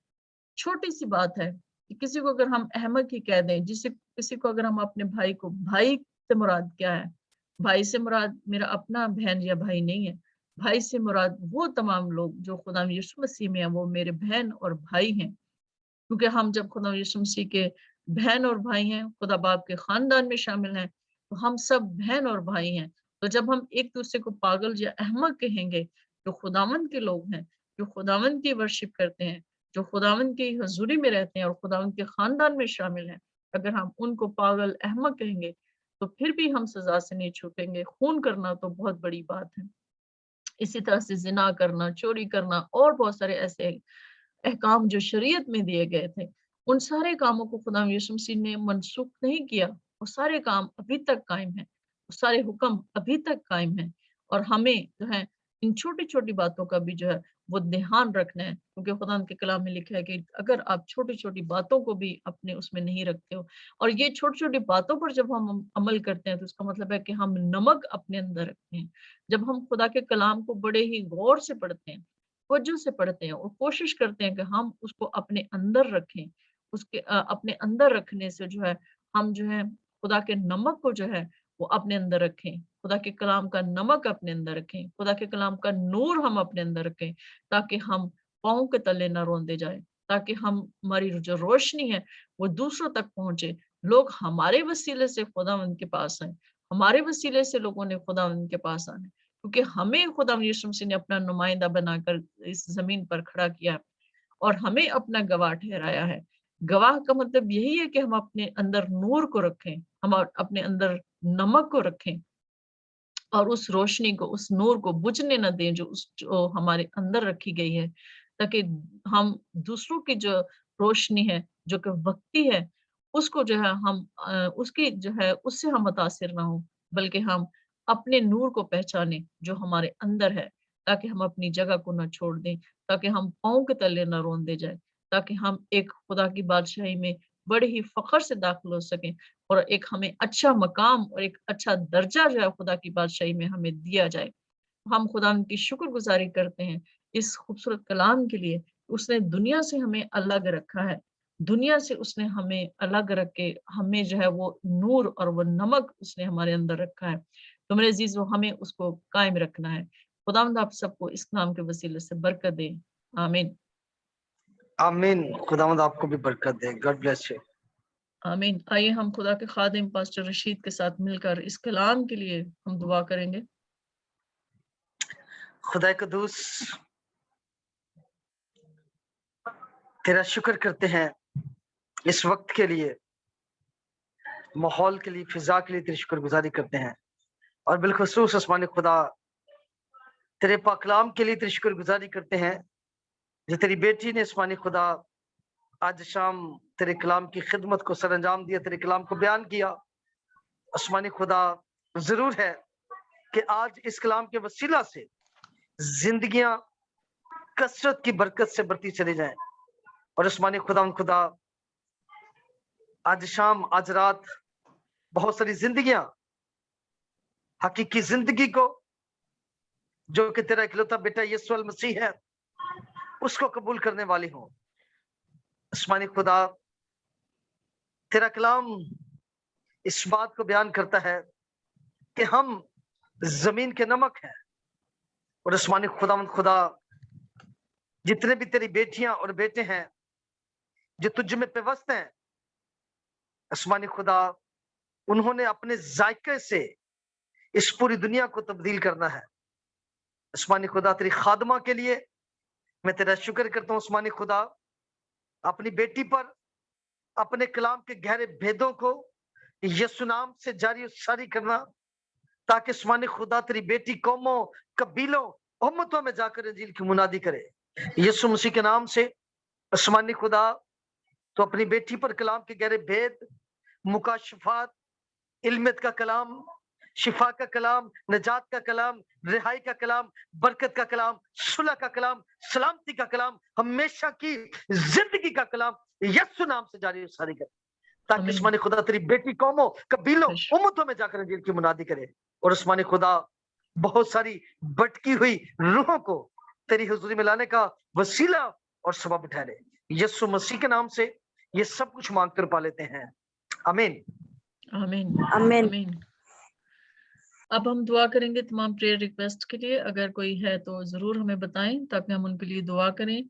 छोटी-सी बात है कि किसी को अगर हम अहमक ही कह दें, जिससे किसी को अगर हम अपने भाई को, भाई से मुराद क्या है? भाई से मुराद मेरा अपना बहन या भाई नहीं है। भाई से मुराद वो तमाम लोग जो खुदा यीशु मसीह में हैं, वो मेरे बहन और भाई हैं। क्योंकि हम जब खुदा यीशु मसीह के बहन और भाई हैं, खुदा बाप के खानदान में शामिल हैं, तो हम सब बहन और भाई हैं। तो जब हम एक-दूसरे को पागल या अहमक कहेंगे, जो खुदावंद के लोग हैं, जो खुदावंद की वर्शिप करते हैं, जो खुदावंद की हज़ूरी में रहते हैं और खुदावंद के खानदान में शामिल हैं, अगर हम उनको पागल, अहमक कहेंगे, तो फिर भी हम सज़ा से नहीं छूटेंगे। खून करना तो बहुत बड़ी बात है। इसी तरह से ज़िना करना, चोरी करना और बहुत सारे ऐसे अहकाम जो शरीयत में दिए गए थे, उन सारे कामों को खुदा यीशु मसीह ने मनसूख नहीं किया। वो सारे काम अभी तक कायम हैं, वो सारे हुक्म अभी तक कायम हैं, और हमें जो है इन छोटी-छोटी बातों का भी जो है वो ध्यान रखना है, क्योंकि खुदा के कलाम में लिखा है कि अगर आप छोटी-छोटी बातों को भी अपने उसमें नहीं रखते हो, और ये छोटी-छोटी बातों पर जब हम अमल करते हैं, तो इसका मतलब है कि हम नमक अपने अंदर रखते हैं। जब हम खुदा के कलाम को बड़े ही गौर से पढ़ते हैं, तवज्जो से पढ़ते हैं और कोशिश करते हैं कि हम उसको अपने अंदर रखें। उसके अपने अंदर रखने से जो है, हम जो है खुदा के नमक को जो है वो अपने अंदर रखें। खुदा के कलाम का नमक अपने अंदर रखें। खुदा के कलाम का नूर हम अपने अंदर रखें, ताकि हम पाँव के तले ना रौंदे जाएँ, ताकि हम हमारी जो रोशनी है वो दूसरों तक पहुँचे। लोग हमारे वसीले से खुदावंद के पास आएँ। हमारे वसीले से लोगों ने खुदावंद के पास आना है। क्योंकि हमें खुदा यीशु मसीह ने अपना नुमाइंदा बनाकर इस ज़मीन पर खड़ा किया है, और हमें अपना गवाह ठहराया है। गवाह का मतलब यही है कि हम अपने अंदर नूर को रखें, हम अपने अंदर नमक को रखें, और उस रोशनी को, उस नूर को बुझने ना दें जो हमारे अंदर रखी गई है, ताकि हम दूसरों की जो रोशनी है, जो कि भक्ति है, उसको जो है हम उसकी जो है उससे हम मुतासिर ना हों, बल्कि हम अपने नूर को पहचानें जो हमारे अंदर है, ताकि हम अपनी जगह को ना छोड़ दें, ताकि हम पाँव के तले ना रौंदे जाएँ, ताकि हम एक खुदा की बादशाही में बड़े ही फ़ख्र से दाखिल हो सकें, और एक हमें अच्छा मकाम और एक अच्छा दर्जा जो है खुदा की बादशाही में हमें दिया जाए। हम खुदा की शुक्रगुज़ारी करते हैं इस खूबसूरत कलाम के लिए। उसने दुनिया से हमें अलग रखा है। दुनिया से उसने हमें अलग रख के हमें जो है वो नूर और वो नमक उसने हमारे अंदर रखा है। तो मेरे अज़ीज़ों, हमें उसको कायम रखना है। खुदावंद आप सबको इस नाम के वसीले से बरकत दे। आमीन।
आमीन। खुदावंद आपको भी बरकत दे। God bless you.
आमीन। आइए हम खुदा के खादिम पास्टर रशीद के साथ मिलकर इस कलाम के लिए हम दुआ करेंगे।
खुदा कदूस, तेरा शुक्र करते हैं इस वक्त के लिए, माहौल के लिए, फिजा के लिए तेरी शुक्रगुजारी करते हैं, और बिलखुसूस आसमानी खुदा तेरे पाकलाम के लिए तेरी शुक्रगुजारी करते हैं जो तेरी बेटी ने आसमानी खुदा आज शाम तेरे कलाम की खिदमत को सर अंजाम दिया, तेरे कलाम को बयान किया। आसमानी खुदा, जरूर है कि आज इस कलाम के वसीला से जिंदगियां कसरत की बरकत से बढ़ती चली जाएं, और आसमानी खुदा आज शाम, आज रात बहुत सारी जिंदगियां हकीकी जिंदगी को, जो कि तेरा इकलौता बेटा यीशु अल मसीह है, उसको कबूल करने वाली हो। आसमानी खुदा, तेरा कलाम इस बात को बयान करता है कि हम जमीन के नमक हैं, और आसमानी खुदा जितने भी तेरी बेटियां और बेटे हैं जो तुझ में पेवस्त हैं, आसमानी खुदा उन्होंने अपने जायके से इस पूरी दुनिया को तब्दील करना है। आसमानी खुदा, तेरी खादमा के लिए मैं तेरा शुक्र करता हूँ। आसमानी खुदा, अपनी बेटी पर अपने कलाम के गहरे भेदों को यीशु नाम से जारी और सारी करना, ताकि आसमानी खुदा तेरी बेटी कौमों, कबीलों, उम्मतों में जाकर इंजील की मुनादी करे। यीशु मसीह के नाम से आसमानी खुदा तो अपनी बेटी पर कलाम के गहरे भेद, मुकाशफात, इल्मत का कलाम, शिफा का कलाम, नजात का कलाम, रिहाई का कलाम, बरकत का कलाम, सुलह का कलाम, सलामती का कलाम, हमेशा की जिंदगी का कलाम यीशु नाम से जारी और सारी करे, ताकि
आमीन।
उस्मानी खुदा तेरी बेटी कौमों, कबीलों,
खुश।
उम्मतों में जाकर इंजील की मुनादी करे। और उस्मानी खुदा बहुत सारी भटकी हुई रूहों को तेरी हुजूरी में लाने का वसीला और सबब ठहरे। यीशु मसीह के नाम से ये सब कुछ मांग कर पा लेते हैं, आमीन।
आमीन।
Amen.
आमीन। अब हम दुआ करेंगे तमाम प्रेयर रिक्वेस्ट के लिए। अगर कोई है तो जरूर हमें बताएं ताकि हम उनके लिए दुआ करें।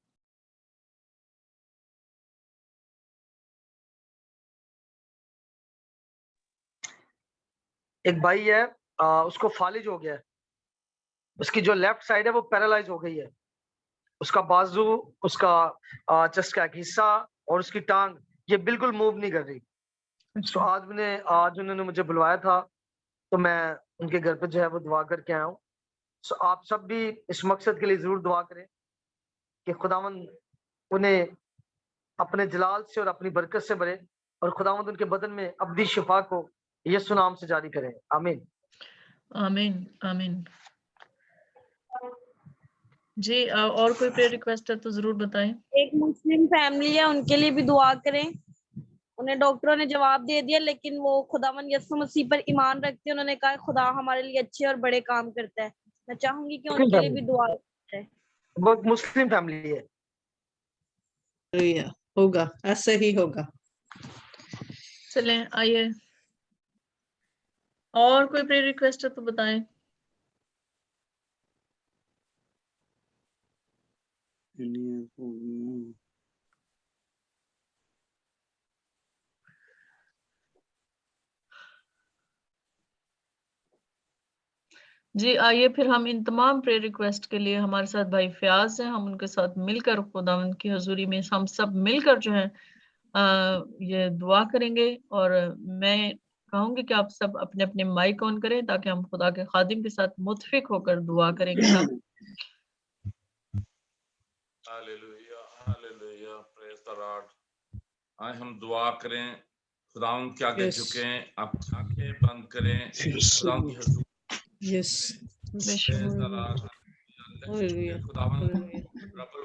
एक भाई है, उसको फालिज हो गया है, उसकी जो लेफ्ट साइड है वो पैरालाइज हो गई है, उसका बाजू, उसका चेस्ट का एक हिस्सा और उसकी टांग ये बिल्कुल मूव नहीं कर रही। तो आज उन्होंने मुझे बुलवाया था, तो मैं उनके घर पे जो है वो दुआ करके आया हूँ। सो आप सब भी इस मकसद के लिए जरूर दुआ करें कि खुदावंद उन्हें अपने जलाल से और अपनी बरकत से भरे और खुदावंद उनके बदन में अब्दी शिफा को यीशु नाम से जारी करें, आमीन।
आमीन। आमीन। जी और कोई प्रेयर रिक्वेस्ट है तो जरूर बताएं।
एक मुस्लिम फैमिली है, उनके लिए भी दुआ करें। उन्हें डॉक्टरों ने जवाब दे दिया, लेकिन वो खुदावन यीशु मसीह पर ईमान रखते हैं। उन्होंने कहा खुदा हमारे लिए अच्छे और बड़े काम करता है। मैं चाहूंगी कि उनके लिए भी दुआ करें।
वो मुस्लिम फैमिली है।
Hallelujah. होगा, ऐसा ही होगा।
चलें आइए, और कोई प्रेयर रिक्वेस्ट है तो बताएं। जी आइए फिर हम इन तमाम प्रेयर रिक्वेस्ट के लिए, हमारे साथ भाई फयाज हैं, हम उनके साथ मिलकर खुदावंद की हुजूरी में हम सब मिलकर जो है ये दुआ करेंगे। और मैं कहूंगी कि आप सब अपने अपने माइक ऑन करें ताकि हम खुदा के खादिम के साथ मुत्फिक होकर दुआ करेंगे।
Hallelujah, hallelujah, praise the Lord. आए हम दुआ करें, खुदावंद के आगे
Yes.
झुकें, आप आंखें बंद करें, खुदावंद की हुजूर
Yes.
Praise the Lord.
Hallelujah.
खुदावंद
Hallelujah.
रब्बुल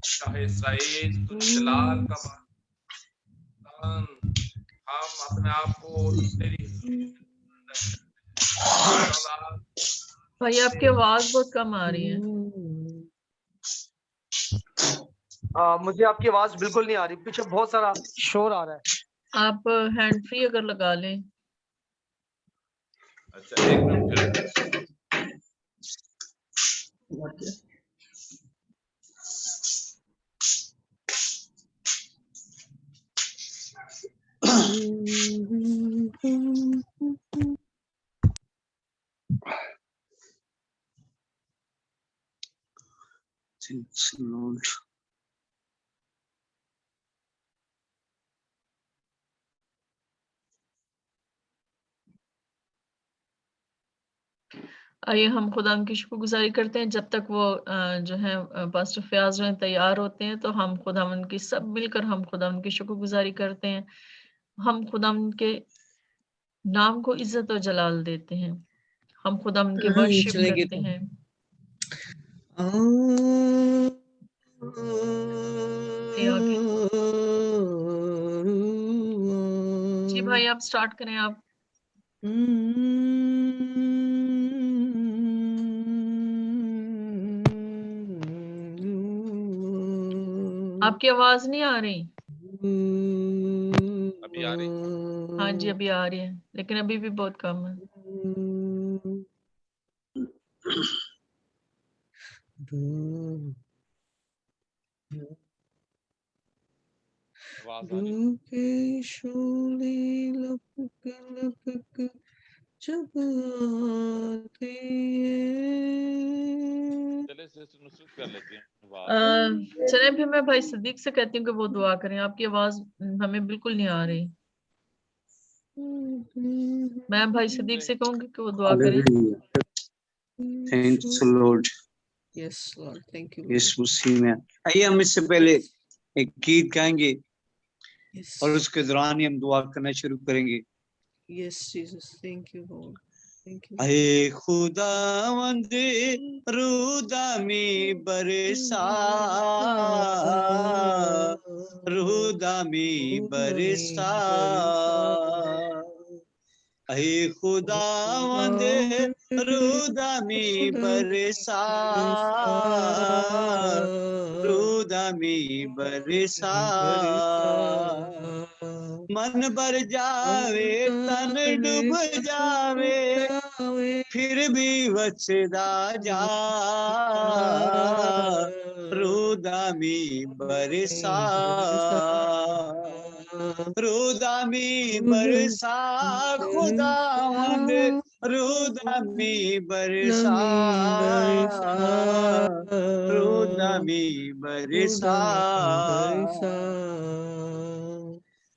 शाहे सईद तू जलाल का हम अपने आप को तेरी
भाई आपकी आवाज बहुत कम आ रही है।
मुझे आपकी आवाज बिल्कुल नहीं आ रही, पीछे बहुत सारा शोर आ रहा है।
आप हैंड फ्री अगर लगा लें।
अच्छा एक मिनट।
Thanks, Lord.
आइए हम खुदा की शुक्रगुजारी करते हैं। जब तक वो जो है पास्टर फयाज जो है तैयार होते हैं, तो हम खुदावंद की सब मिलकर हम खुदावंद की शुक्रगुजारी करते हैं। हम खुदावंद के नाम को इज्जत और जलाल देते हैं। हम खुदावंद की वर्शिप करते हैं। जी भाई आप स्टार्ट करें। आप आपकी आवाज नहीं आ रही।
अभी आ रही?
हाँ जी अभी आ रही है, लेकिन अभी भी बहुत कम है।
आवाज आ रही? चले से नुसरत कर लेती हैं।
चले फिर मैं भाई सदीक से कहती हूँ कि वो दुआ करें। आपकी आवाज हमें बिल्कुल नहीं आ रही। मैं भाई सदीक से कहूंगी कि वो दुआ करें।
Thanks Lord.
Yes, Lord. Thank you.
यीशु मसीह में आइए हम इससे पहले एक गीत गाएंगे
Yes.
और उसके दौरान ही हम दुआ करना शुरू करेंगे।
Yes, Jesus. Thank you, Lord. Thank you.
ऐ खुदावंद रूदा में बरसा, रूदा में बरसा, ऐ खुदावंद रूदा में बरसा, रूदा में बरसा, मन भर जावे तन डूब जावे फिर भी वसदा जा, रूदा में बरसा, रूदा में बरसा, खुदावंद रूदा में बरसा, रूदा में बरसा,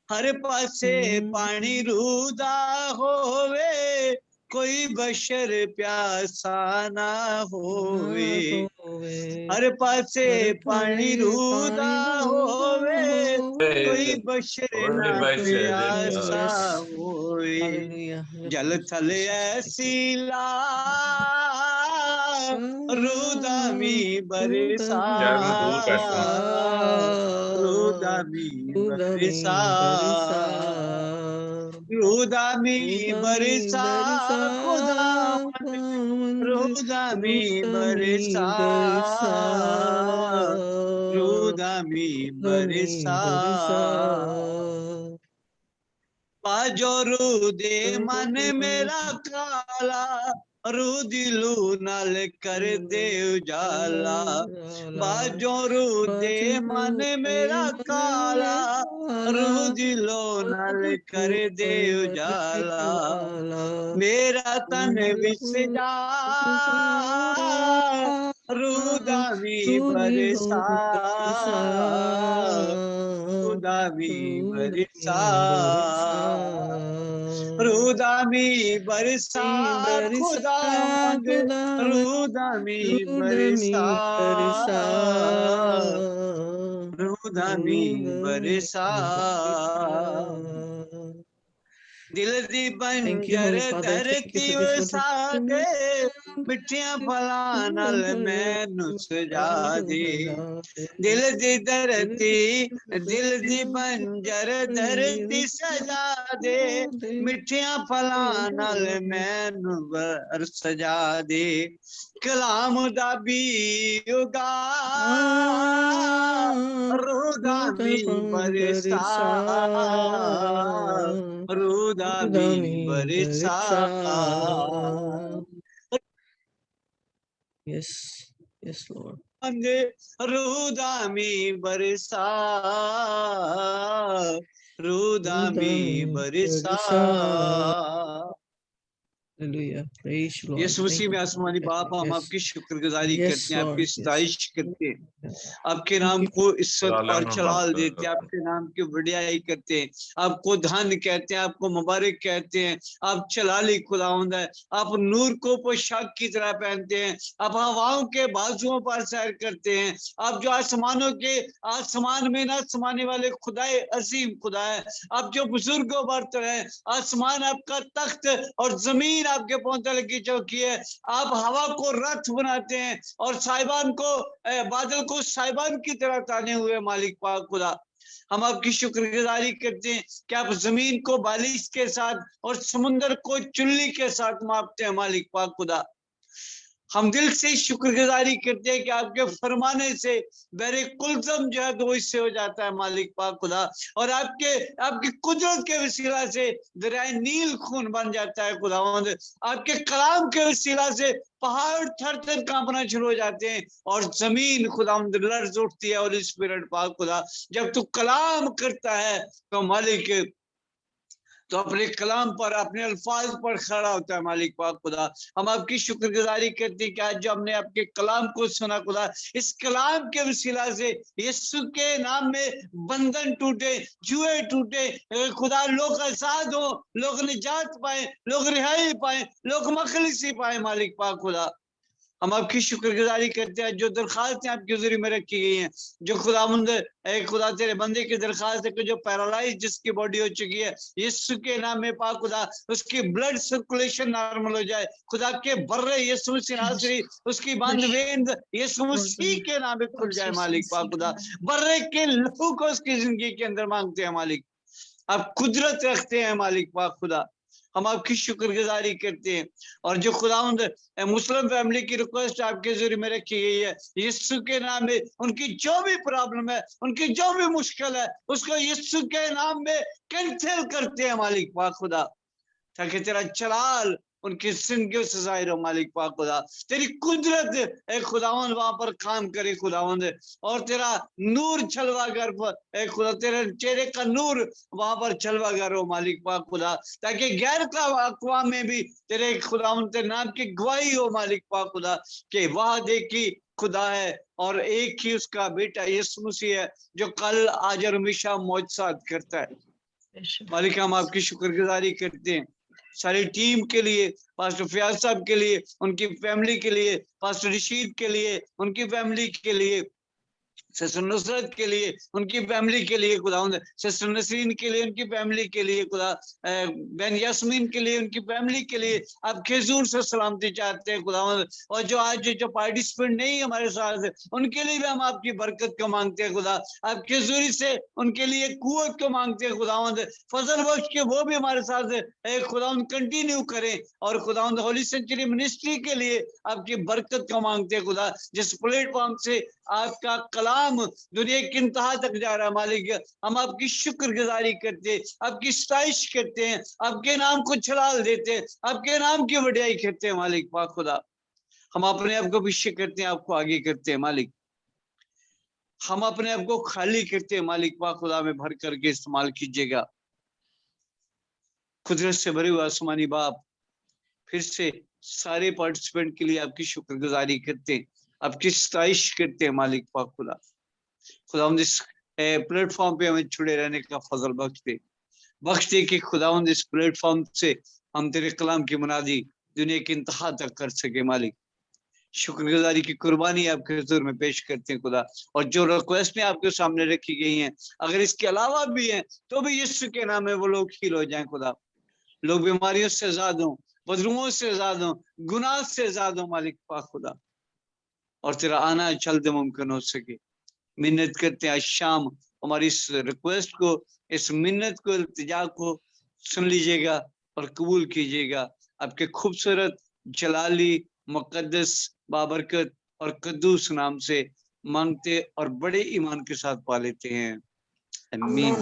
हर पासे पानी रूदा होवे कोई बशर प्यासा ना होवे, हर पासे पानी रूदा होवे कोई बशर ना प्यासा होवे, जल थल ऐसी ला रूदा में बरसा, रूदा में बरसा, रूदा में बरसा, खुदा रूदा में बरसा, रूदा में बरसा, बाजो रूदे मन मेरा काला, रूदिलू नल कर दे उजाला, बाजो रूदे मन मेरा काला, रूदिलो नल कर दे उजाला, मेरा तन विसजा रूदा में बरसा, रूदा में बरसा, रूदा में बरसा, खुदावंद रूदा में बरसा, रूदा में बरसा, दिल दी बंजर धरती वसादे, मिठियां फलां नाल मैनू सजा दे, दिल दी धरती, दिल दी बंजर धरती सजा दे, मिठियां फलां नाल मैनू सजा दे, कलाम दा बी उगा रूदा में बरसा, रूदा में बरसा,
Yes, yes, Lord.
रूदा में बरसा, रूदा में बरसा।
Hallelujah. Praise you, Lord.
यीशु मसीह में आसमानी बाप, हम
Yes.
आपकी शुक्रगुजारी
Yes,
करते हैं, आपकी
Lord.
सताइश करते हैं, आपके
Thank
नाम
you.
को इज्जत और चलाल देते हैं, आपके नाम की बढ़ियाई करते हैं, आपको धन कहते हैं, आपको मुबारक कहते हैं, आप चलाली खुदावंद है, आप नूर को पोशाक की तरह पहनते हैं, आप हवाओं के बाजुओं पर सैर करते हैं, आप जो आसमानों के आसमान में न समाने वाले खुदाए अजीम खुदा है, आप जो बुजुर्गों बरतर है, आसमान आपका तख्त और जमीन आपके पौंतल की चौकी है, आप हवा को रथ बनाते हैं और साहिबान को बादल को साहिबान की तरह ताने हुए मालिक पाक खुदा, हम आपकी शुक्रगुजारी करते हैं कि आप जमीन को बालिश के साथ और समुंदर को चुल्ली के साथ मापते हैं मालिक पाक खुदा, हम दिल से शुक्रगुजारी करते हैं कि आपके फरमाने से बेरे कुलजम जो है तो इससे हो जाता है मालिक पाक खुदा, और आपकी कुदरत के वसीला से दरिया नील खून बन जाता है खुदावंद, आपके कलाम के वसीला से पहाड़ थर थर कांपना शुरू हो जाते हैं और जमीन खुदावंद लर्ज उठती है, और स्पिरिट पाक खुदा जब तू कलाम करता है तो मालिक तो अपने कलाम पर, अपने अल्फाज पर खड़ा होता है मालिक पाक खुदा। हम आपकी शुक्रगुजारी करते हैं कि आज जो हमने आपके कलाम को सुना खुदा, इस कलाम के वसीला से यीशु के नाम में बंधन टूटे, जुए टूटे खुदा, लोग आजाद हो, लोग निजात पाए, लोग रिहाई पाए, लोग मखलिसी पाए मालिक पाक खुदा। हम आपकी शुक्रगुजारी करते हैं जो दरखास्तें आपके जरिए में रखी गई हैं, जो खुदावंद खुदा तेरे बंदे की दरखास्त है कि जो पैरालाइज जिसकी बॉडी हो चुकी है, यीशु के नाम में पाक खुदा उसकी ब्लड सर्कुलेशन नॉर्मल हो जाए खुदा के बर्रे यीशु मसीह नासरी, उसकी बांध वेंद यीशु मसीह के नाम में खुल जाए मालिक पाक खुदा। बर्रे के लहू को उसकी जिंदगी के अंदर मांगते हैं मालिक, आप कुदरत रखते हैं मालिक पाक खुदा। हम आपकी शुक्रगुजारी करते हैं। और जो खुदावंद मुस्लिम फैमिली की रिक्वेस्ट आपके जरिए में रखी गई है, यीशु के नाम में उनकी जो भी प्रॉब्लम है, उनकी जो भी मुश्किल है, उसको यीशु के नाम में कैंसिल करते हैं मालिक पाक खुदा, ताकि तेरा जलाल उनकी जिंदगियों से जाहिर हो मालिक पाक खुदा। तेरी कुदरत खुदावंद वहां पर काम करे खुदावंद, और तेरा नूर छलवागर पर खुदा, तेरे चेहरे का नूर वहां पर छलवागर हो मालिक पाक खुदा, ताकि गैर का अक़वाम में भी तेरे खुदावंद तेरे नाम की गवाही हो मालिक पाक खुदा, कि वह देखी खुदा है और एक ही उसका बेटा यीशु मसीह है जो कल आज और हमेशा मौजसात करता है मालिक। हम आपकी शुक्रगुजारी करते हैं सारी टीम के लिए, पास्टर फयाज साहब के लिए, उनकी फैमिली के लिए, पास्टर रशीद के लिए, उनकी फैमिली के लिए, सिस्टर नुसरत के लिए, उनकी फैमिली के लिए खुदावंद, सिस्टर नसरीन के लिए, उनकी फैमिली के लिए खुदा, बहन यास्मीन के लिए, उनकी फैमिली के लिए आप हुजूर से सलामती चाहते हैं खुदावंद। और जो आज जो पार्टिसिपेंट नहीं हमारे साथ, उनके लिए भी हम आपकी बरकत को मांगते हैं खुदा, आपके हुजूरी से उनके लिए कुव्वत को मांगते हैं खुदावंद, फजल बख्श के वो भी हमारे साथ खुदावंद कंटिन्यू करें। और खुदावंद होली सेंचुरी मिनिस्ट्री के लिए आपकी बरकत को मांगते हैं खुदा, जिस प्लेटफॉर्म से आपका कलाम दुनिया की इंतहा तक जा रहा है मालिक, हम आपकी शुक्रगुजारी करते हैं, आपकी सताइश करते हैं, आपके नाम को छलाल देते हैं, आपके नाम की वडियाई करते हैं मालिक पाक खुदा। हम अपने आप को पीछे करते हैं, आपको आगे करते हैं मालिक, हम अपने आप को खाली करते हैं मालिक पाक खुदा, में भर करके इस्तेमाल कीजिएगा। कुदरत से भरे हुए आसमानी बाप, फिर से सारे पार्टिसिपेंट के लिए आपकी शुक्रगुजारी करते हैं, आपकी सताइश करते हैं मालिक पाक खुदा। खुदावंद इस प्लेटफॉर्म पे हमें जुड़े रहने का फजल बख्श दे कि खुदावंद इस प्लेटफॉर्म से हम तेरे कलाम की मुनादी दुनिया की इंतहा तक कर सके मालिक। शुक्रगुजारी की कुर्बानी आपके हुजूर में पेश करते हैं खुदा, और जो रिक्वेस्ट आपके सामने रखी गई हैं, अगर इसके अलावा भी हैं तो भी यीशु के नाम में वो लोग हील हो जाएं खुदा, लोग बीमारियों से आजाद हों, बदरुओं से आजाद हों, गुनाह से आजाद हों मालिक पाक खुदा, और तेरा आना जल्द मुमकिन हो सके। मिन्नत करते हैं आज शाम हमारी इस रिक्वेस्ट को, इस मिन्नत को, इल्तिजा को सुन लीजिएगा और कबूल कीजिएगा। आपके खूबसूरत जलाली मुकद्दस बाबरकत और कद्दूस नाम से मांगते और बड़े ईमान के साथ पा लेते हैं, आमीन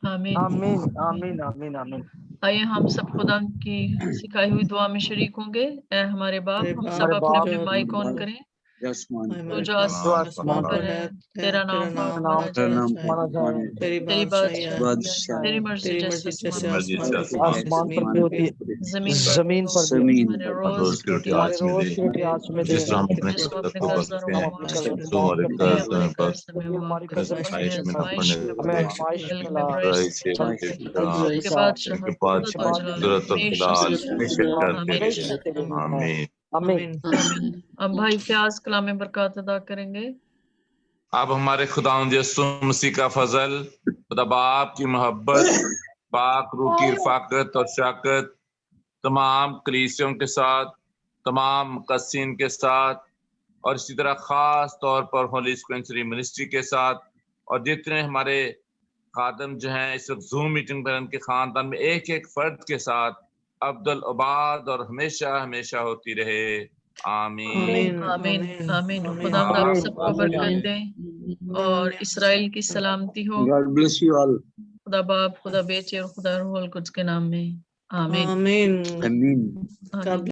आमीन
आमीन आमीन आमीन आमीन।
आइए हम सब खुदा की सिखाई हुई दुआ में शरीक होंगे। ऐ हमारे बाप, हम सब
हमारे
अपने
बाप,
अपने माइक ऑन करें।
आसमान
तो जो
आसमान
पर है, तेरा नाम पाक
नाम
माना जाए,
माना जाए,
तेरी बादशाही, तेरी मर्जी जैसे
आसमान पर भी होती है,
जमीन पर भी
जमीन
हमारे
पर
रोज
रोज की रोटी
रोटी
आज में
रोज
दे,
की रोटी आज में दे,
जिस तरह हम अपने
जिस हम अपने
कर्जदारों
कर्जदारों
को
को माफ करते
तो हमारे
हैं,
कर्ज
हमारे
पर
कर्ज हमें
तू
माफ
हमारी
कर,
कर्ज
आइश में न
आइश
पड़ने
में
हमें
दे,
आइश
दिल
में
में
ला,
बुराई
से
से
के
के बाद शहादत
उनके बाद
और जलाल
कुदरत और
हमेशा
खुदाल
से
हमेशा करते
हमेशा
रहे,
से।
आमीन।
आमीन।
आमीन। अब भाई फयाज कलाम बरकत अदा करेंगे।
अब हमारे खुदावंद यीशु मसीह का फजल, खुदा बाप की मोहब्बत, पाक रूह की रफाकत और शफकत तमाम कलीसियों के साथ, तमाम मुकस्सिन के साथ, और इसी तरह खास तौर पर होली सेंचुरी मिनिस्ट्री के साथ, और जितने हमारे खादम जो हैं इस वक्त जूम मीटिंग पर, उनके खानदान में एक एक फर्द के साथ अब्दुल आबाद और हमेशा हमेशा होती रहे, आमीन
आमीन आमीन। खुदा आप सबको बरकत दें और इसराइल की सलामती हो।
गॉड ब्लेस यू ऑल,
खुदा बाप, खुदा बेचे और खुदा रूहुल कुद्स के नाम में, आमीन
आमीन।
आमीन।